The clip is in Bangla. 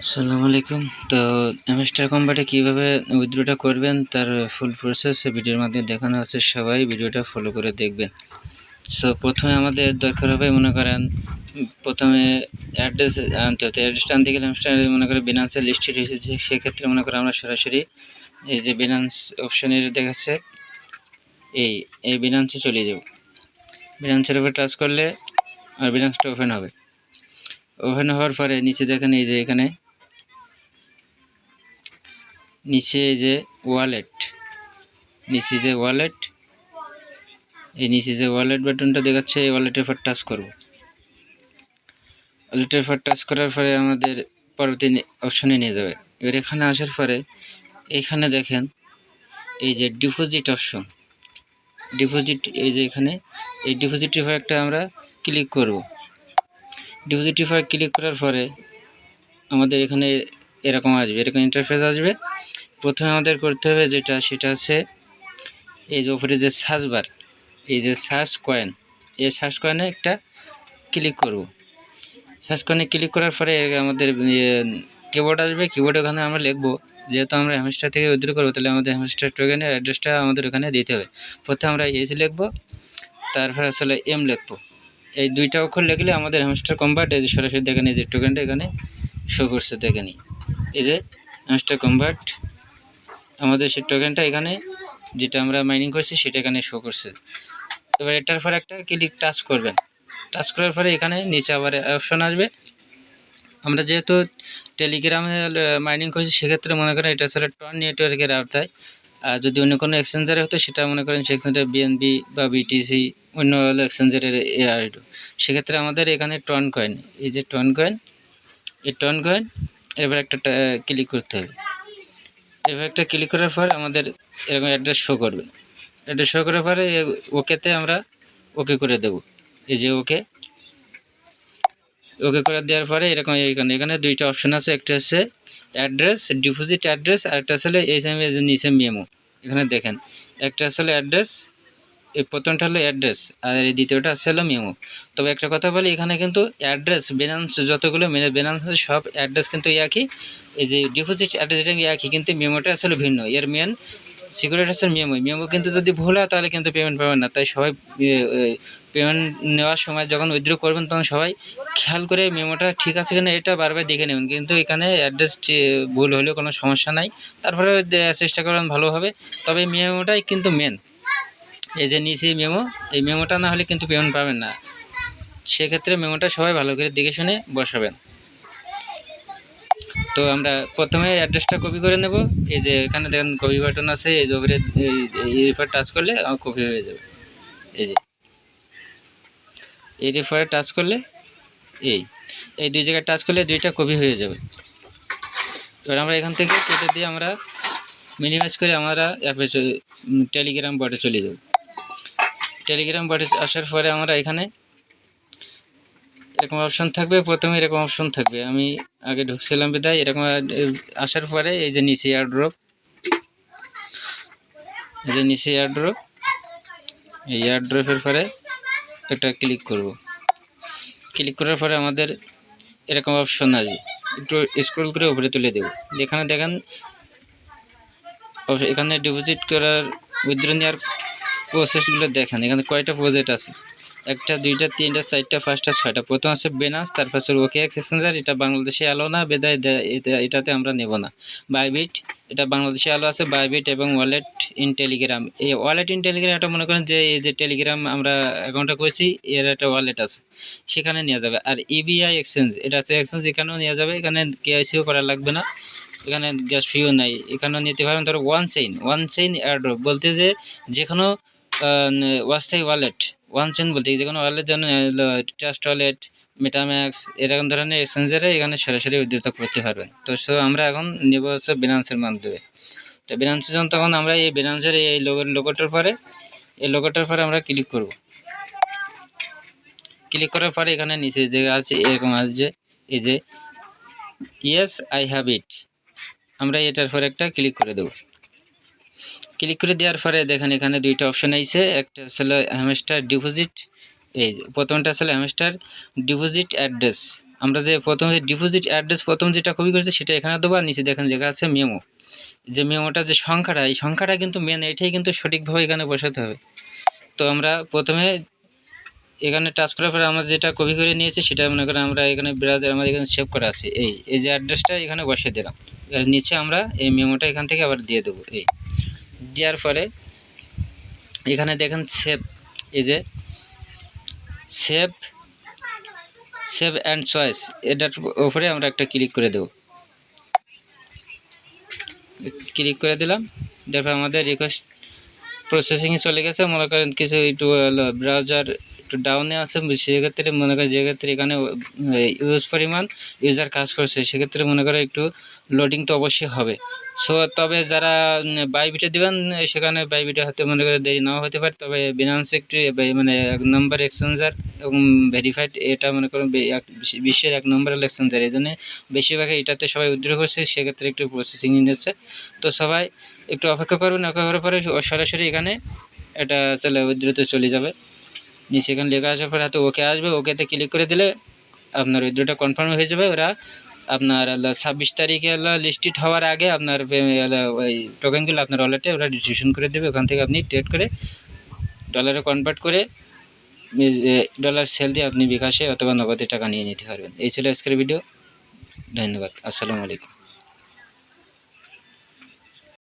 আসসালামু আলাইকুম। তো এমএস্টার কম্বাটে কীভাবে উইথড্রটা করবেন তার ফুল প্রসেস ভিডিওর মাধ্যমে দেখানো আছে, সবাই ভিডিওটা ফলো করে দেখবেন। সো প্রথমে আমাদের দরকার হবে, মনে করেন প্রথমে অ্যাড্রেস আনতে হতো। অ্যাড্রেসটা আনতে গেলে এমএস্টার মনে করেন বিনান্সের লিস্টেড এসেছে, সেক্ষেত্রে মনে করেন আমরা সরাসরি এই যে বিনান্স অপশানের দেখাচ্ছে এই বিনান্সে চলে যাব। বিনান্সের উপর টাচ করলে আর বিনান্সটা ওপেন হবে। ওপেন হওয়ার পরে নিচে দেখেন এই যে এখানে নিচে যে ওয়ালেট, নিচে যে ওয়ালেট, এই নিচে যে ওয়ালেট বাটনটা দেখাচ্ছে, এই ওয়ালেটের উপর টাচ করব। ওয়ালেটের উপর টাচ করার পরে আমাদের পরবর্তী অপশনে নিয়ে যাবে। এবার এখানে আসার পরে এইখানে দেখেন এই যে ডিপোজিট অপশন, ডিপোজিট এই যে এখানে এই ডিপোজিটের উপর একটা আমরা ক্লিক করব। ডিপোজিটের উপর ক্লিক করার পরে আমাদের এখানে এরকম আসবে, এরকম ইন্টারফেস আসবে। প্রথমে আমাদের করতে হবে যেটা, সেটা হচ্ছে এই যে উপরে যে সার্চ বার, এই যে সার্চ কয়েন, এই সার্চ কয়েনে একটা ক্লিক করব। সার্চ কয়েনে ক্লিক করার পরে আমাদের কিবোর্ড আসবে। কিবোর্ডে ওখানে আমরা লিখব, যেহেতু আমরা হ্যামস্টার থেকে উইথড্র করবো, তাহলে আমাদের হ্যামস্টার টোকেনের অ্যাড্রেসটা আমাদের ওখানে দিতে হবে। প্রথমে আমরা এইচ লিখব, তারপরে আসলে এম লিখব। এই দুইটা অক্ষর লিখলে আমাদের হ্যামস্টার কনভার্ট এই যে সরাসরি দেখেন এই যে টোকেনটা এখানে শো করছে। দেখেন এই যে হ্যামস্টার কনভার্ট, আমাদের সেই টোকেনটা এখানে যেটা আমরা মাইনিং করছি সেটা এখানে শো করছে। এবার এটার পর একটা ক্লিক টাচ করবেন। টাচ করার পরে এখানে নিচে আবার অপশন আসবে। আমরা যেহেতু টেলিগ্রামে মাইনিং করছি, সেক্ষেত্রে মনে করেন এটা আসলে টন নেটওয়ার্কের আওতায়। আর যদি অন্য কোনো এক্সচেঞ্জারে হতো, সেটা মনে করেন সে এক্সচেঞ্জার বিএনবি বা বিটিসি অন্য এক্সচেঞ্জারের আসতো। সেক্ষেত্রে আমাদের এখানে টন কয়েন, এই যে টন কয়েন, এই টন কয়েন এবার একটা ক্লিক করতে হবে। এবার একটা ক্লিক করার পর আমাদের এরকম অ্যাড্রেস শো করবে। অ্যাড্রেস শো করার পরে ওকেতে আমরা ওকে করে দেব। এই যে ওকে করে দেওয়ার পরে এরকম এখানে দুইটা অপশন আছে, একটা হচ্ছে অ্যাড্রেস, ডিপোজিট অ্যাড্রেস, আর একটা আসলে এই নিচে মেমো। এখানে দেখেন একটা আসলে অ্যাড্রেস, এই প্রথমটা হলো অ্যাড্রেস আর এই দ্বিতীয়টা আছে হলো মেমো। তবে একটা কথা বলি, এখানে কিন্তু অ্যাড্রেস বিনান্স যতগুলো বিনান্স আছে সব অ্যাড্রেস কিন্তু একই। এই যে ডিপোজিট অ্যাড্রেস এটা একই, কিন্তু মেমোটা আসলে ভিন্ন। এর মেন সিকিউরিটি আছে মেমো কিন্তু যদি ভুল হয় তাহলে কিন্তু পেমেন্ট পাবেন না। তাই সবাই পেমেন্ট নেওয়ার সময় যখন উইথড্র করবেন তখন সবাই খেয়াল করে মেমোটা ঠিক আছে কিনা এটা বারবার দেখে নেবেন। কিন্তু এখানে অ্যাড্রেস ভুল হলেও কোনো সমস্যা নাই, তারপরে চেষ্টা করবেন ভালোভাবে। তবে মেমোটাই কিন্তু মেন। এই যে নিচে মেমো, এই মেমোটা না হলে কিন্তু পেমেন্ট পাবেন না। সেক্ষেত্রে মেমোটা সবাই ভালো করে দেখে শুনে বসাবেন। তো আমরা প্রথমে অ্যাড্রেসটা কপি করে নেব। এই যে এখানে দেখেন কপি বাটন আছে, এই যে উপরে এই রেফার টাচ করলে কপি হয়ে যাবে। এই যে এই রেফারে টাচ করলে এই দুই জায়গায় টাচ করলে দুইটা কপি হয়ে যাবে। এবার আমরা এখান থেকে কেটে দিয়ে আমরা মিনিমাইজ করে আমরা অ্যাপে টেলিগ্রাম বটে চলে যাব। টেলিগ্রাম বটে আসার পরে আমরা এখানে এরকম অপশন থাকবে, প্রথমে এরকম অপশন থাকবে। আমি আগে ঢুকছিলাম বিদায় এরকম আসার পরে এই যে নিচে এয়ারড্রপ, এই যে নিচে এয়ারড্রপ, এই এয়ারড্রপের পরে একটা ক্লিক করব। ক্লিক করার পরে আমাদের এরকম অপশন আসবে, একটু স্ক্রল করে উপরে তুলে দেব। এখানে দেখেন এখানে ডিপোজিট করার উইথড্র নেওয়ার প্রসেসগুলো দেখেন। এখানে কয়টা প্রজেক্ট আছে, একটা, দুইটা, তিনটা, চারটা, পাঁচটা, ছয়টা। প্রথম আছে বেনাস, তারপর আছে ওকে এক্সচেঞ্জার, এটা বাংলাদেশে আলো না বেদায় এটাতে আমরা নেব না। বাইবিট, এটা বাংলাদেশে আলো আছে, বাইবিট এবং ওয়ালেট ইন টেলিগ্রাম। এই ওয়ালেট ইন টেলিগ্রাম এটা মনে করেন যে এই যে টেলিগ্রাম আমরা অ্যাকাউন্টটা করেছি এর একটা ওয়ালেট আছে, সেখানে নেওয়া যাবে। আর ইবিআই এক্সচেঞ্জ, এটা আছে এক্সচেঞ্জ, এখানেও নেওয়া যাবে। এখানে কেওয়াইসিও করা লাগবে না, এখানে গ্যাস ফিও নাই, এখানেও নিতে পারেন। ধরো ওয়ান চেইন এয়ারড্রপ বলতে যে কোনো অস্থায়ী ওয়ালেট, ওয়ান চেইন বলতে যে কোনো ওয়ালেট, যেমন ট্রাস্ট ওয়ালেট, মেটাম্যাক্স, এরকম ধরনের এক্সচেঞ্জারে এখানে সরাসরি উইথড্র করতে পারবেন। তো আমরা এখন নেব হচ্ছে বিনান্সের মাধ্যমে। তো বিনান্সের জন্য তখন আমরা এই বিনান্সের এই লোগোটার পরে আমরা ক্লিক করব। ক্লিক করার পরে এখানে নিচে যে আছে এরকম আছে, এই যে ইয়েস আই হ্যাভ ইট, আমরা এটার পরে একটা ক্লিক করে দেব। ক্লিক করে দেওয়ার পরে দেখেন এখানে দুইটা অপশন আইছে, একটা আসলে হ্যামস্টার ডিপোজিট, এই যে প্রথমটা আসলে হ্যামস্টার ডিপোজিট অ্যাড্রেস, আমরা যে প্রথম যে ডিপোজিট অ্যাড্রেস প্রথম যেটা কপি করেছি সেটা এখানে দেবো, আর নিচে দেখেন লেখা আছে মেমো। যে মেমোটা যে সংখ্যাটা, এই সংখ্যাটা কিন্তু মেন, এটাই কিন্তু সঠিকভাবে এখানে বসাতে হবে। তো আমরা প্রথমে এখানে টাচ করার পরে আমরা যেটা কপি করে নিয়েছি সেটা মনে করেন আমরা এখানে ব্রাউজার আমাদের এখানে সেভ করা আছে, এই যে অ্যাড্রেসটা এখানে বসিয়ে দিলাম। এর নিচে আমরা এই মেমোটা এখান থেকে আবার দিয়ে দেবো। এই দেওয়ার পরে এখানে দেখেন সেভ, এই যে সেভ অ্যান্ড চয়েস, এটার উপরে আমরা একটা ক্লিক করে দেব। ক্লিক করে দিলাম, তারপর আমাদের রিকোয়েস্ট প্রসেসিংয়ে চলে গেছে। মনে করেন কিছু একটু ব্রাউজার একটু ডাউনে আছে, সেক্ষেত্রে মনে করেন যেক্ষেত্রে এখানে ইউজ পরিমাণ ইউজার কাজ করছে, সেক্ষেত্রে মনে করেন একটু লোডিং তো অবশ্যই হবে। সো তবে যারা বাইবিটে দেবেন সেখানে বাইবিটে হয়তো মনে করেন দেরি নাও হতে পারে, তবে বিনান্স একটু মানে 1 নম্বর এক্সচেঞ্জার এবং ভেরিফাইড, এটা মনে করেন বিশ্বের 1 নম্বরের এক্সচেঞ্জার, এই জন্য বেশিরভাগ এটাতে সবাই উইথড্র করছে, সেক্ষেত্রে একটু প্রসেসিং নিচ্ছে। তো সবাই একটু অপেক্ষা করবেন, অপেক্ষা করার পরে সরাসরি এখানে এটা চলে উইথড্রতে চলে যাবে। নিচে এখানে লেখা আসার পরে হয়তো ওকে আসবে, ওকেতে ক্লিক করে দিলে আপনার উইথড্রটা কনফার্ম হয়ে যাবে। ওরা আপনার 26 তারিখে লিস্টেড হওয়ার আগে আপনার ওই টোকেনগুলো আপনার ওয়ালেটে ওরা ডিস্ট্রিবিউশন করে দেবে। ওখান থেকে আপনি ট্রেড করে ডলারে কনভার্ট করে ডলার সেল দিয়ে আপনি বিকাশে অথবা নগদে টাকা নিয়ে নিতে পারবেন। এই ছিল আজকের ভিডিও। ধন্যবাদ। আসসালামু আলাইকুম।